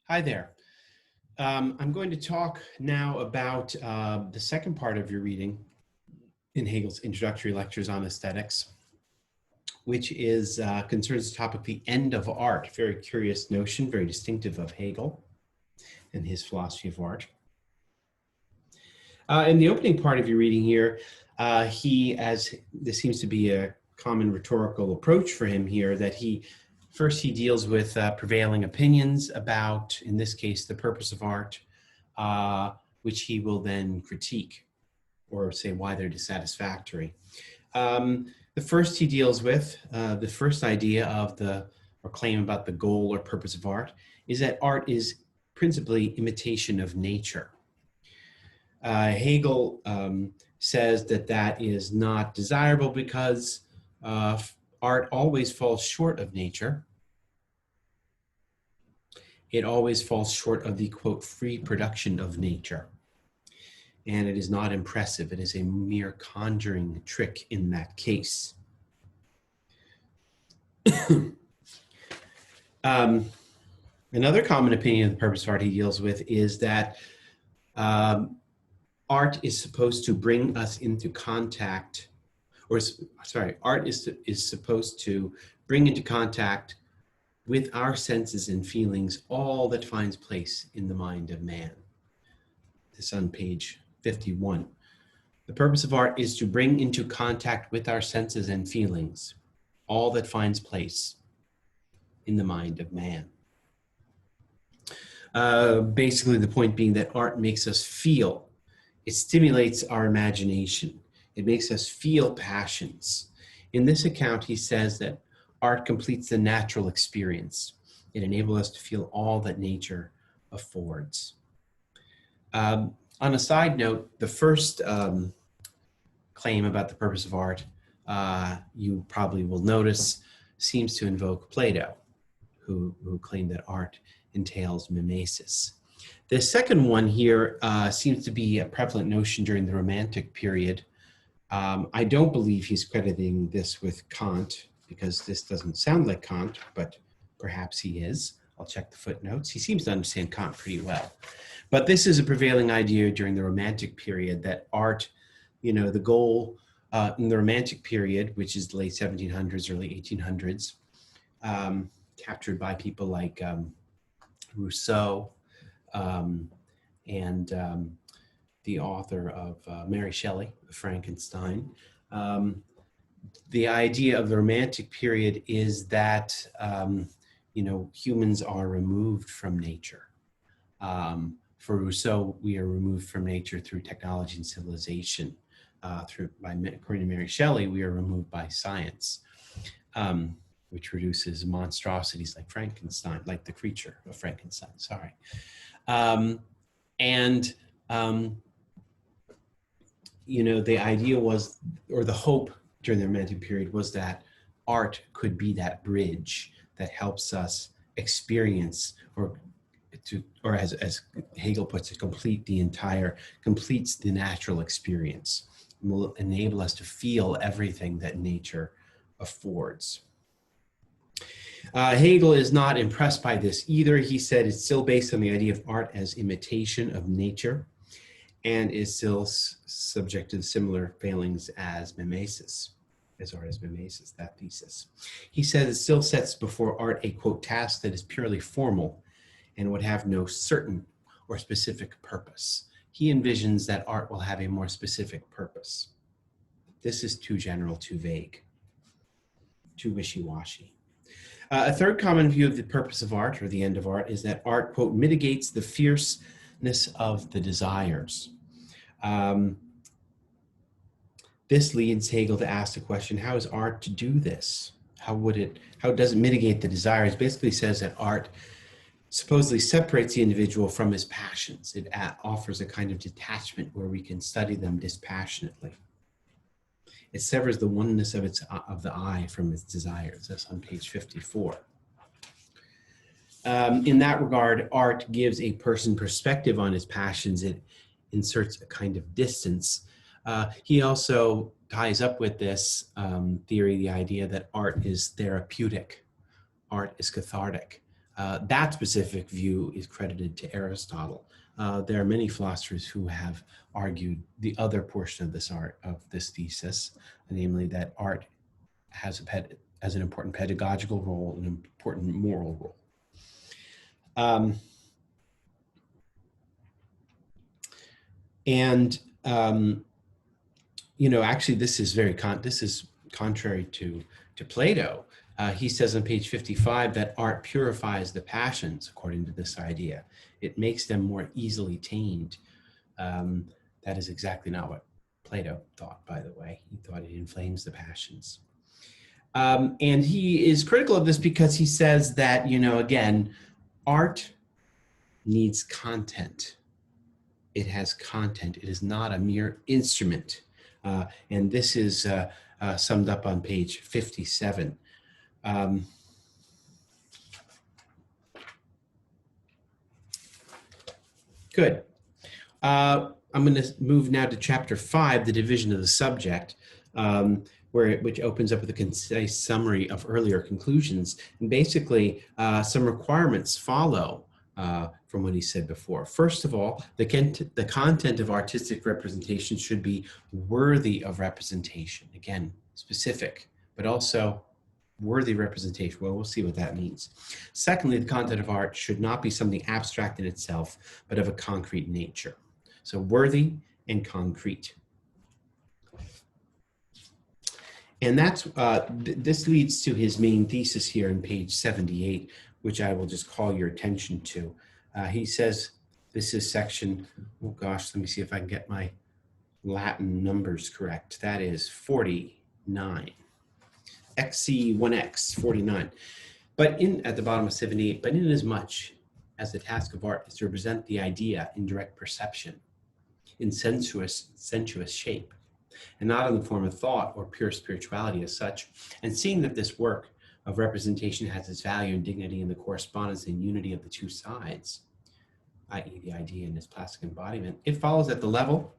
Hi there. I'm going to talk now about the second part of your reading in Hegel's introductory lectures on aesthetics, which is concerns the topic, the end of art. Very curious notion, very distinctive of Hegel and his philosophy of art. In the opening part of your reading here, as this seems to be a common rhetorical approach for him here, that he deals with prevailing opinions about, in this case, the purpose of art, which he will then critique or say why they're dissatisfactory. The first he deals with, the first idea of or claim about the goal or purpose of art, is that art is principally imitation of nature. Hegel says that is not desirable because art always falls short of nature. It always falls short of the, quote, free production of nature. And it is not impressive. It is a mere conjuring trick in that case. Another common opinion of the purpose of art he deals with is that art is supposed to bring us into contact, art is supposed to bring into contact with our senses and feelings all that finds place in the mind of man. This on page 51. The purpose of art is to bring into contact with our senses and feelings all that finds place in the mind of man. Basically, the point being that art makes us feel. It stimulates our imagination. It makes us feel passions. In this account, he says that art completes the natural experience. It enables us to feel all that nature affords. On a side note, the first claim about the purpose of art, you probably will notice, seems to invoke Plato, who claimed that art entails mimesis. The second one here seems to be a prevalent notion during the Romantic period. I don't believe he's crediting this with Kant, because this doesn't sound like Kant, but perhaps he is. I'll check the footnotes. He seems to understand Kant pretty well. But this is a prevailing idea during the Romantic period, that art, the goal in the Romantic period, which is the late 1700s, early 1800s, captured by people like Rousseau and the author of Mary Shelley, Frankenstein. The idea of the Romantic period is that, humans are removed from nature. For Rousseau, we are removed from nature through technology and civilization. According to Mary Shelley, we are removed by science, which produces monstrosities like Frankenstein, like the creature of Frankenstein, the idea was, or the hope during the Romantic period was that art could be that bridge that helps us experience, or as Hegel puts it, completes the natural experience, and will enable us to feel everything that nature affords. Hegel is not impressed by this either. He said it's still based on the idea of art as imitation of nature, and is still subject to similar failings as mimesis, that thesis. He says it still sets before art a, quote, task that is purely formal and would have no certain or specific purpose. He envisions that art will have a more specific purpose. This is too general, too vague, too wishy-washy. A third common view of the purpose of art, or the end of art, is that art, quote, mitigates the fierceness of the desires. This leads Hegel to ask the question, how is art to do this? How does it mitigate the desires? Basically says that art supposedly separates the individual from his passions. It offers a kind of detachment where we can study them dispassionately. It severs the oneness of the I from its desires. That's on page 54. In that regard, art gives a person perspective on his passions. It inserts a kind of distance. He also ties up with this theory the idea that art is therapeutic, art is cathartic. That specific view is credited to Aristotle. There are many philosophers who have argued the other portion of this thesis, namely that art has an important pedagogical role, an important moral role. Actually, this is contrary to Plato. He says on page 55 that art purifies the passions, according to this idea. It makes them more easily tamed. That is exactly not what Plato thought, by the way. He thought it inflames the passions. And he is critical of this because he says that, again, art needs content. It has content. It is not a mere instrument. And this is summed up on page 57. Good. I'm going to move now to chapter 5, the division of the subject, which opens up with a concise summary of earlier conclusions. And basically, some requirements follow from what he said before. First of all, the content of artistic representation should be worthy of representation. Again, specific, but also worthy representation. Well, we'll see what that means. Secondly, the content of art should not be something abstract in itself, but of a concrete nature. So worthy and concrete. And that's this leads to his main thesis here in page 78, which I will just call your attention to. He says, this is section, oh gosh, let me see if I can get my Latin numbers correct. That is 49. XC1X 49. But at the bottom of 78, but in as much as the task of art is to represent the idea in direct perception, in sensuous shape, and not in the form of thought or pure spirituality as such, and seeing that this work of representation has its value and dignity in the correspondence and unity of the two sides, i.e. the idea and its plastic embodiment, it follows that the level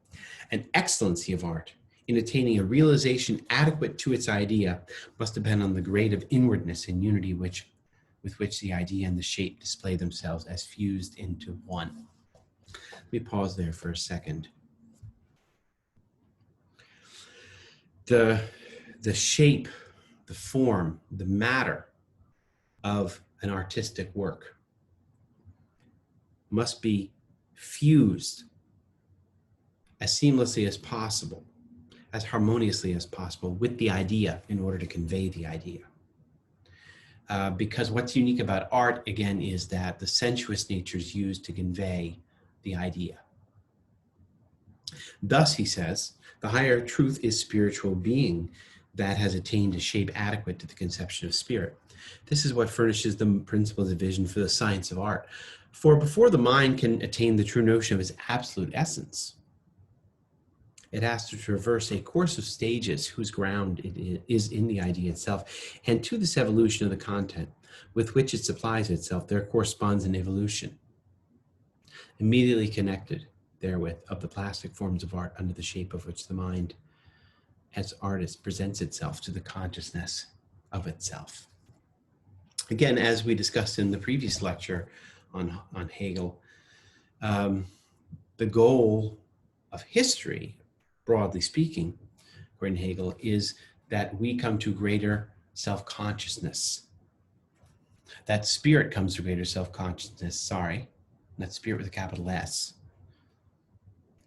and excellency of art in attaining a realization adequate to its idea must depend on the grade of inwardness and unity with which the idea and the shape display themselves as fused into one. Let me pause there for a second. The shape, the form, the matter of an artistic work must be fused as seamlessly as possible, as harmoniously as possible with the idea in order to convey the idea. Because what's unique about art, again, is that the sensuous nature is used to convey the idea. Thus, he says, the higher truth is spiritual being that has attained a shape adequate to the conception of spirit. This is what furnishes the principles of vision for the science of art. For before the mind can attain the true notion of its absolute essence, it has to traverse a course of stages whose ground it is in the idea itself. And to this evolution of the content with which it supplies itself, there corresponds an evolution immediately connected therewith of the plastic forms of art under the shape of which the mind as artist presents itself to the consciousness of itself. Again, as we discussed in the previous lecture on Hegel, the goal of history, broadly speaking, according to Hegel, is that we come to greater self-consciousness. That spirit comes to greater self-consciousness, that spirit with a capital S,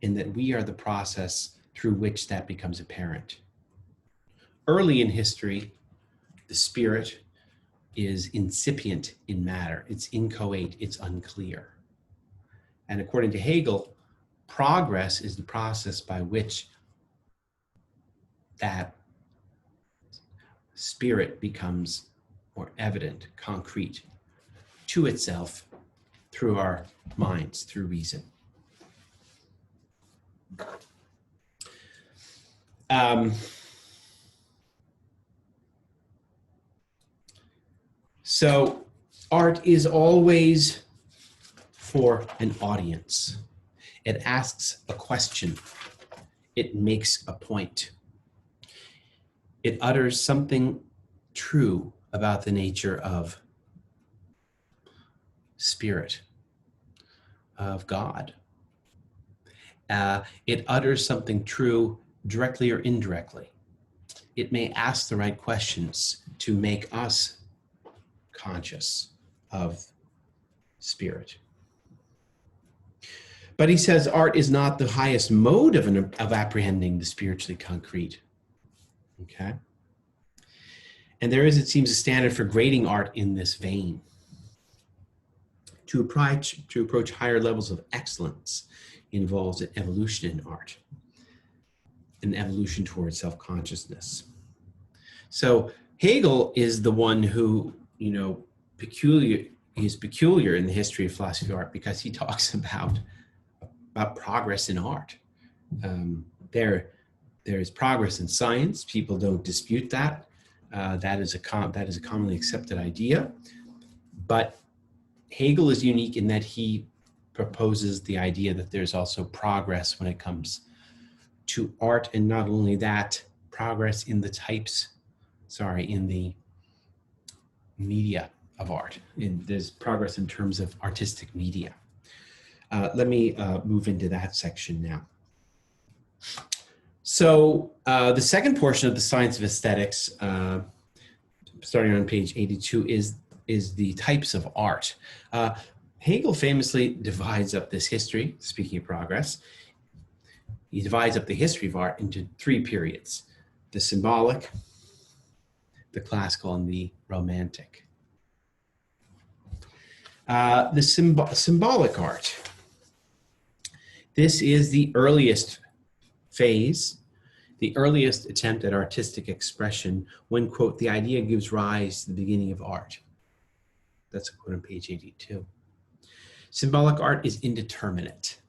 and that we are the process through which that becomes apparent. Early in history, the spirit is incipient in matter. It's inchoate, it's unclear. And according to Hegel, progress is the process by which that spirit becomes more evident, concrete to itself through our minds, through reason. So art is always for an audience. It asks a question. It makes a point. It utters something true about the nature of spirit of God. It utters something true directly or indirectly. It may ask the right questions to make us conscious of spirit. But he says art is not the highest mode of apprehending the spiritually concrete. Okay? And there is, it seems, a standard for grading art in this vein. To approach higher levels of excellence involves an evolution in art, an evolution towards self-consciousness. So Hegel is the one who, is peculiar in the history of philosophy of art because he talks about progress in art. There is progress in science. People don't dispute that. That is a commonly accepted idea. But Hegel is unique in that he proposes the idea that there's also progress when it comes to art, and not only that, progress in the in the media of art. There's progress in terms of artistic media. Let me move into that section now. So the second portion of the science of aesthetics, starting on page 82, is the types of art. Hegel famously divides up this history, speaking of progress, he divides up the history of art into three periods: the symbolic, the classical, and the romantic. The symbolic art. This is the earliest phase, the earliest attempt at artistic expression when, quote, the idea gives rise to the beginning of art. That's a quote on page 82. Symbolic art is indeterminate.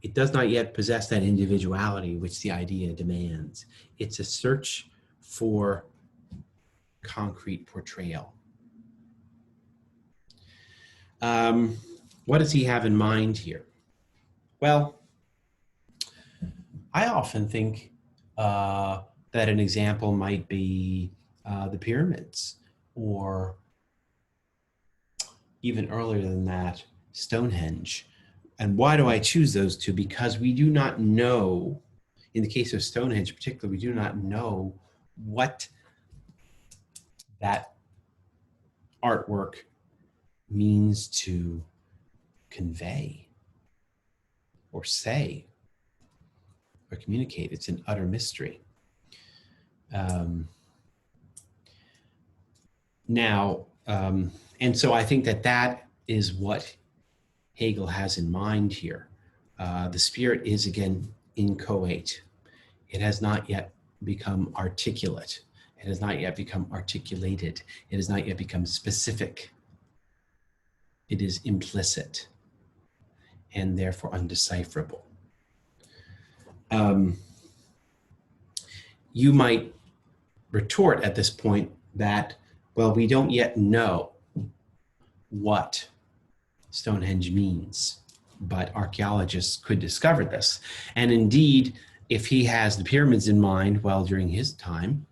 It does not yet possess that individuality which the idea demands. It's a search for concrete portrayal. What does he have in mind here? Well, I often think that an example might be the pyramids, or even earlier than that, Stonehenge. And why do I choose those two? Because we do not know, in the case of Stonehenge in particular, we do not know what that artwork means to convey or say or communicate. It's an utter mystery. And so I think that is what Hegel has in mind here. The spirit is, again, inchoate. It has not yet become articulate. It has not yet become articulated. It has not yet become specific. It is implicit and therefore undecipherable. You might retort at this point that, well, we don't yet know what Stonehenge means, but archaeologists could discover this. And indeed, if he has the pyramids in mind, well, during his time,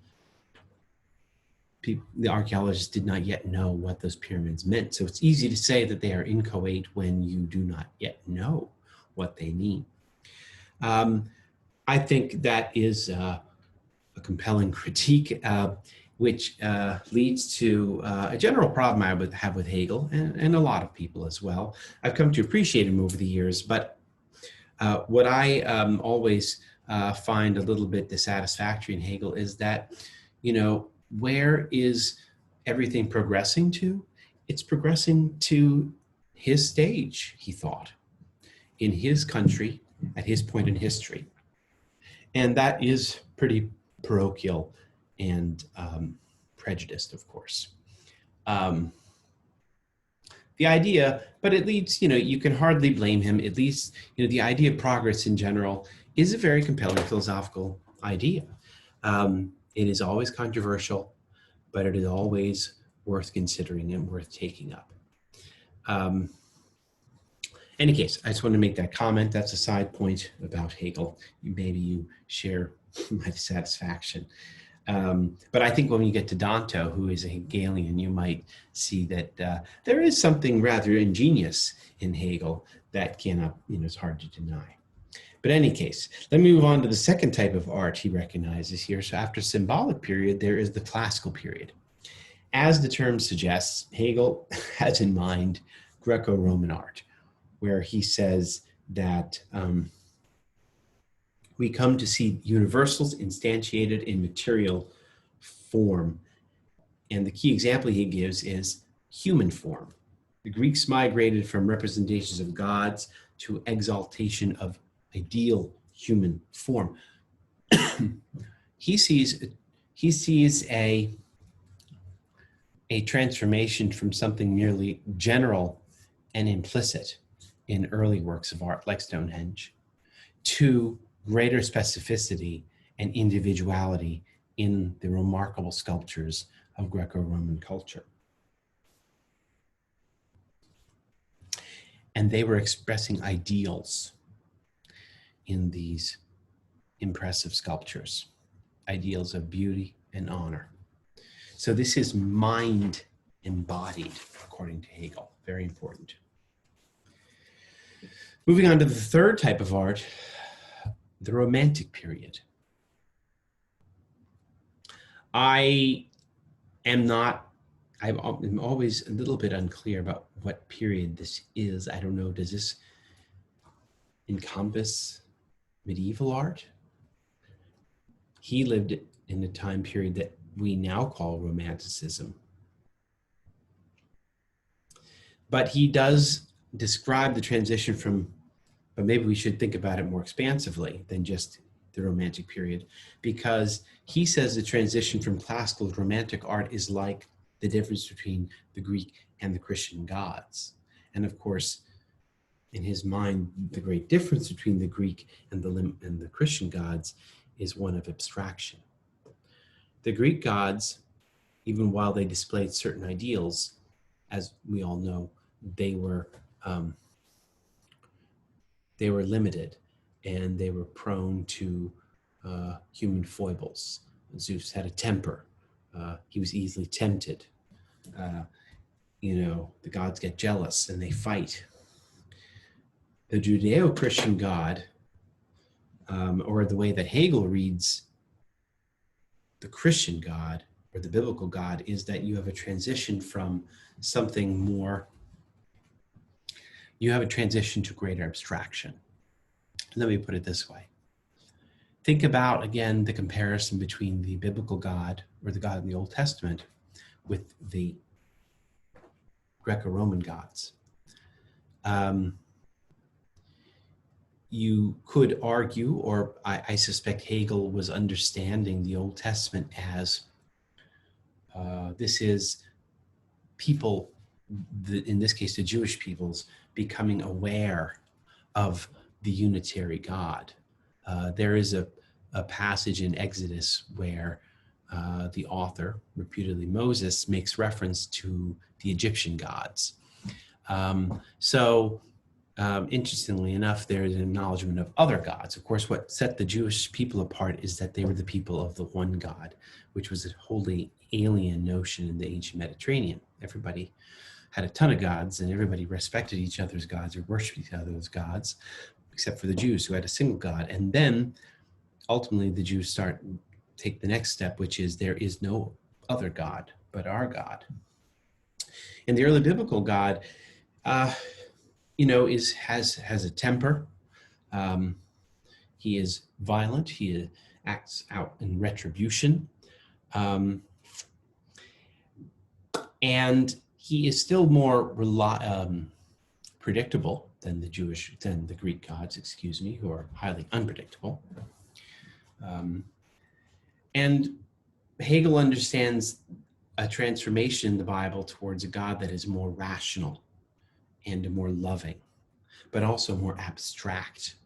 the archaeologists did not yet know what those pyramids meant. So it's easy to say that they are inchoate when you do not yet know what they mean. I think that is a compelling critique, which leads to a general problem I would have with Hegel, and a lot of people as well. I've come to appreciate him over the years, but what I always find a little bit dissatisfactory in Hegel is that, where is everything progressing to? It's progressing to his stage, he thought, in his country, at his point in history. And that is pretty parochial and prejudiced, of course. The idea, but it leads, you can hardly blame him. At least, the idea of progress in general is a very compelling philosophical idea. It is always controversial, but it is always worth considering and worth taking up. Any case, I just want to make that comment. That's a side point about Hegel. Maybe you share my dissatisfaction. But I think when you get to Danto, who is a Hegelian, you might see that there is something rather ingenious in Hegel that cannot, is hard to deny. But in any case, let me move on to the second type of art he recognizes here. So after symbolic period, there is the classical period. As the term suggests, Hegel has in mind Greco-Roman art, where he says that we come to see universals instantiated in material form. And the key example he gives is human form. The Greeks migrated from representations of gods to exaltation of ideal human form. He sees a transformation from something merely general and implicit in early works of art like Stonehenge to greater specificity and individuality in the remarkable sculptures of Greco-Roman culture. And they were expressing ideals in these impressive sculptures, ideals of beauty and honor. So this is mind embodied, according to Hegel, very important. Moving on to the third type of art, the Romantic period. I'm always a little bit unclear about what period this is. I don't know, does this encompass medieval art? He lived in a time period that we now call Romanticism. But he does describe the transition from, but maybe we should think about it more expansively than just the Romantic period, because he says the transition from classical to Romantic art is like the difference between the Greek and the Christian gods. And of course, in his mind, the great difference between the Greek and the Christian gods is one of abstraction. The Greek gods, even while they displayed certain ideals, as we all know, they were limited and they were prone to human foibles. Zeus had a temper. He was easily tempted. The gods get jealous and they fight. The Judeo-Christian God, or the way that Hegel reads the Christian God or the biblical God, is that you have a transition from something more, you have a transition to greater abstraction. Let me put it this way. Think about, again, the comparison between the biblical God or the God in the Old Testament with the Greco-Roman gods. You could argue, or I suspect Hegel was understanding the Old Testament as this is people, in this case the Jewish peoples, becoming aware of the unitary God. There is a passage in Exodus where the author, reputedly Moses, makes reference to the Egyptian gods. Interestingly enough, there is an acknowledgement of other gods. Of course, what set the Jewish people apart is that they were the people of the one God, which was a wholly alien notion in the ancient Mediterranean. Everybody had a ton of gods and everybody respected each other's gods or worshiped each other's gods, except for the Jews who had a single God. And then ultimately the Jews take the next step, which is there is no other God but our God. And the early biblical God, has a temper. He is violent. He acts out in retribution. And he is still more predictable than the Greek gods, who are highly unpredictable. And Hegel understands a transformation in the Bible towards a God that is more rational and more loving, but also more abstract.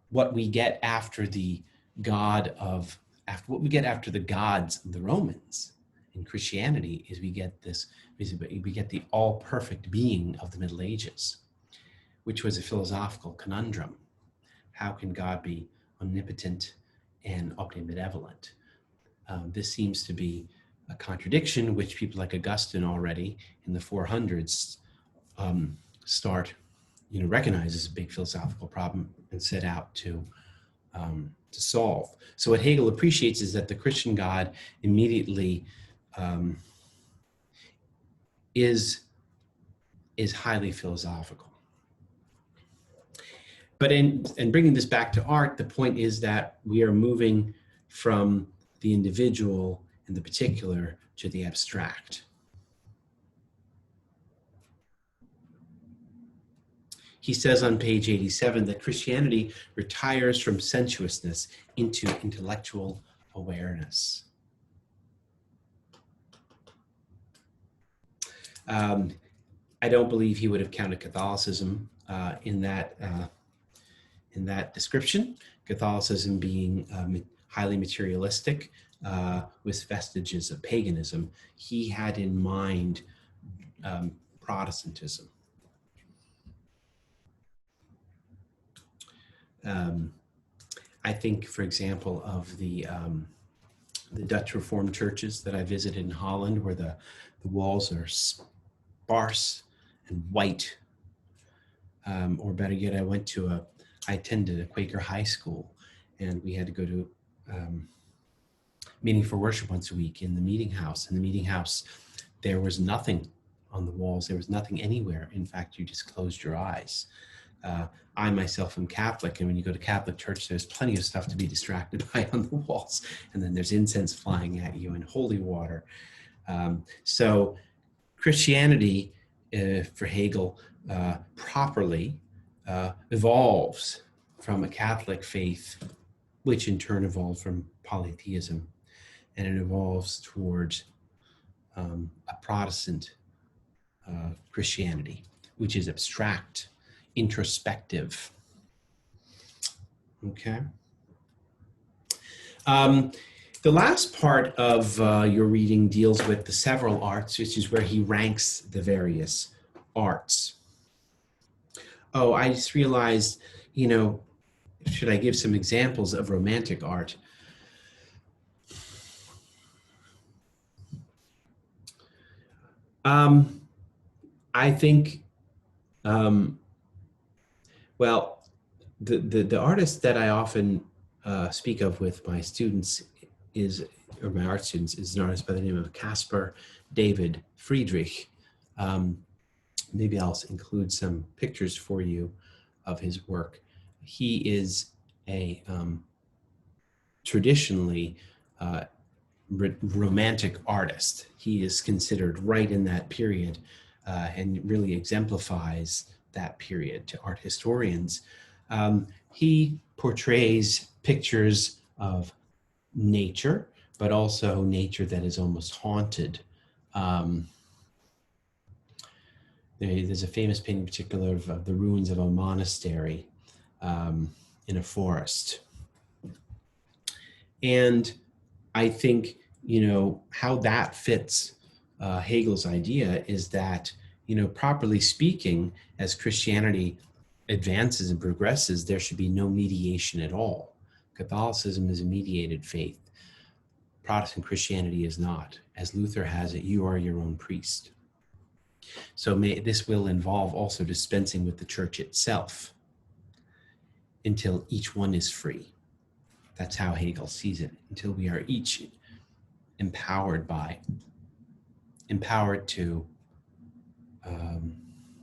What we get after the gods of the Romans in Christianity is we get the all-perfect being of the Middle Ages, which was a philosophical conundrum. How can God be omnipotent and omnibenevolent. This seems to be a contradiction which people like Augustine already in the 400s start, recognize as a big philosophical problem and set out to solve. So what Hegel appreciates is that the Christian God immediately is highly philosophical. But in bringing this back to art, the point is that we are moving from the individual and the particular to the abstract. He says on page 87 that Christianity retires from sensuousness into intellectual awareness. I don't believe he would have counted Catholicism in that description. Catholicism being highly materialistic with vestiges of paganism. He had in mind Protestantism. I think, for example, of the Dutch Reformed churches that I visited in Holland, where the walls are sparse and white. Or better yet, I attended a Quaker high school, and we had to go to meeting for worship once a week in the meeting house. In the meeting house, there was nothing on the walls. There was nothing anywhere. In fact, you just closed your eyes. I myself am Catholic, and when you go to Catholic church, there's plenty of stuff to be distracted by on the walls. And then there's incense flying at you and holy water. So Christianity, for Hegel, properly evolves from a Catholic faith, which in turn evolved from polytheism, and it evolves towards a Protestant Christianity, which is abstract, introspective. Okay. The last part of your reading deals with the several arts, which is where he ranks the various arts. Oh, I just realized, should I give some examples of romantic art? I think, well, the artist that I often speak of with my students my art students, is an artist by the name of Caspar David Friedrich. Maybe I'll include some pictures for you of his work. He is a traditionally romantic artist. He is considered right in that period and really exemplifies that period to art historians. He portrays pictures of nature, but also nature that is almost haunted. There's a famous painting in particular of the ruins of a monastery in a forest. And I think, how that fits Hegel's idea is that, properly speaking, as Christianity advances and progresses, there should be no mediation at all. Catholicism is a mediated faith. Protestant Christianity is not. As Luther has it, you are your own priest. So this will involve also dispensing with the church itself until each one is free. That's how Hegel sees it, until we are each empowered to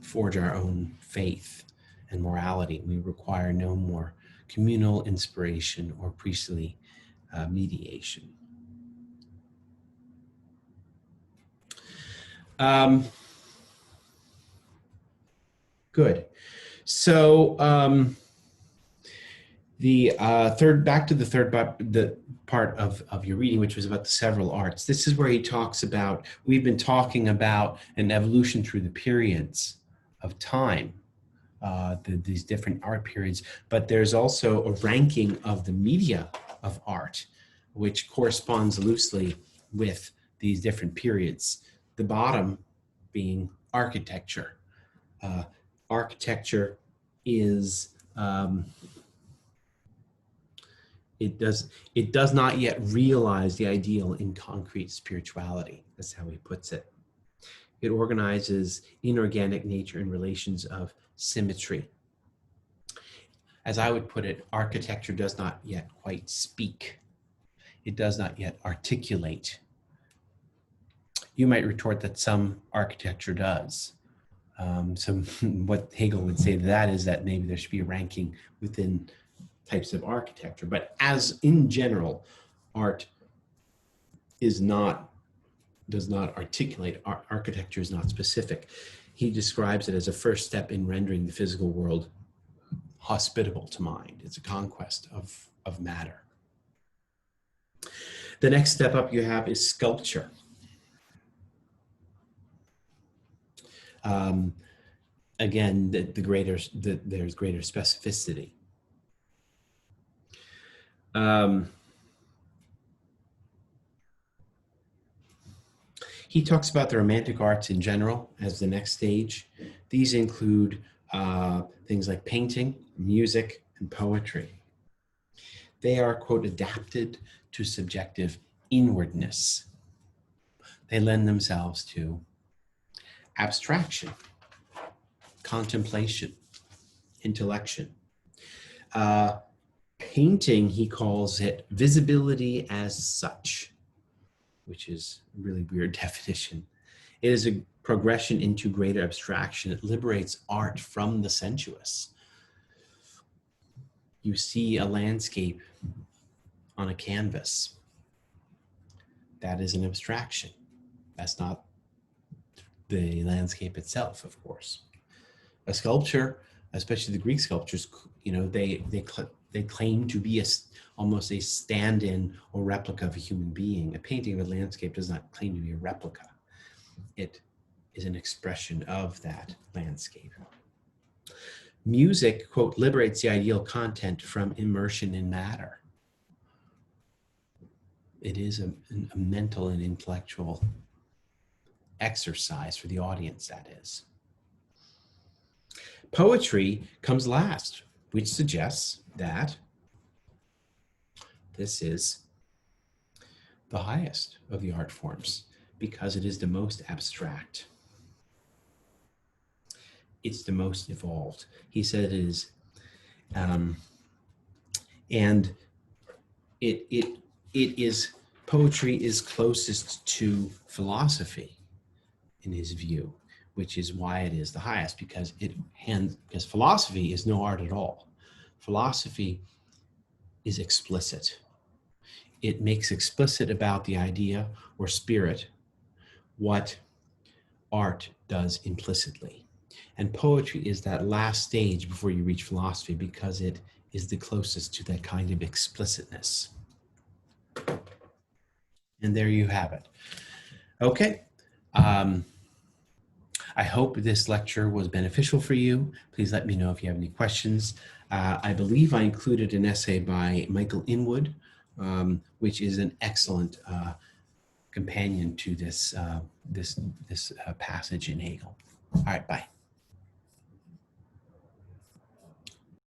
forge our own faith and morality. We require no more communal inspiration or priestly mediation. Good. So back to the third part of your reading, which was about the several arts. This is where he talks about, we've been talking about an evolution through the periods of time, these different art periods, but there's also a ranking of the media of art, which corresponds loosely with these different periods. The bottom being architecture. Architecture is it does not yet realize the ideal in concrete spirituality. That's how he puts it. It organizes inorganic nature in relations of symmetry. As I would put it, architecture does not yet quite speak. It does not yet articulate. You might retort that some architecture does. So what Hegel would say to that is that maybe there should be a ranking within types of architecture. But as in general, art does not articulate. Architecture is not specific. He describes it as a first step in rendering the physical world hospitable to mind. It's a conquest of matter. The next step up you have is sculpture. Again, there's greater specificity. He talks about the romantic arts in general as the next stage. These include things like painting, music, and poetry. They are, quote, adapted to subjective inwardness. They lend themselves to abstraction, contemplation, intellection. Painting, he calls it visibility as such, which is a really weird definition. It is a progression into greater abstraction. It liberates art from the sensuous. You see a landscape on a canvas. That is an abstraction. That's not the landscape itself, of course. A sculpture, especially the Greek sculptures, you know, they claim to be almost a stand-in or replica of a human being. A painting of a landscape does not claim to be a replica. It is an expression of that landscape. Music, quote, liberates the ideal content from immersion in matter. It is a mental and intellectual exercise for the audience, that is. Poetry comes last, which suggests that this is the highest of the art forms because it is the most abstract. It's the most evolved. He said it is, and poetry is closest to philosophy in his view, which is why it is the highest, because philosophy is no art at all. Philosophy is explicit. It makes explicit about the idea or spirit what art does implicitly. And poetry is that last stage before you reach philosophy because it is the closest to that kind of explicitness. And there you have it. Okay. I hope this lecture was beneficial for you. Please let me know if you have any questions. I believe I included an essay by Michael Inwood, which is an excellent companion to this passage in Hegel. All right, bye.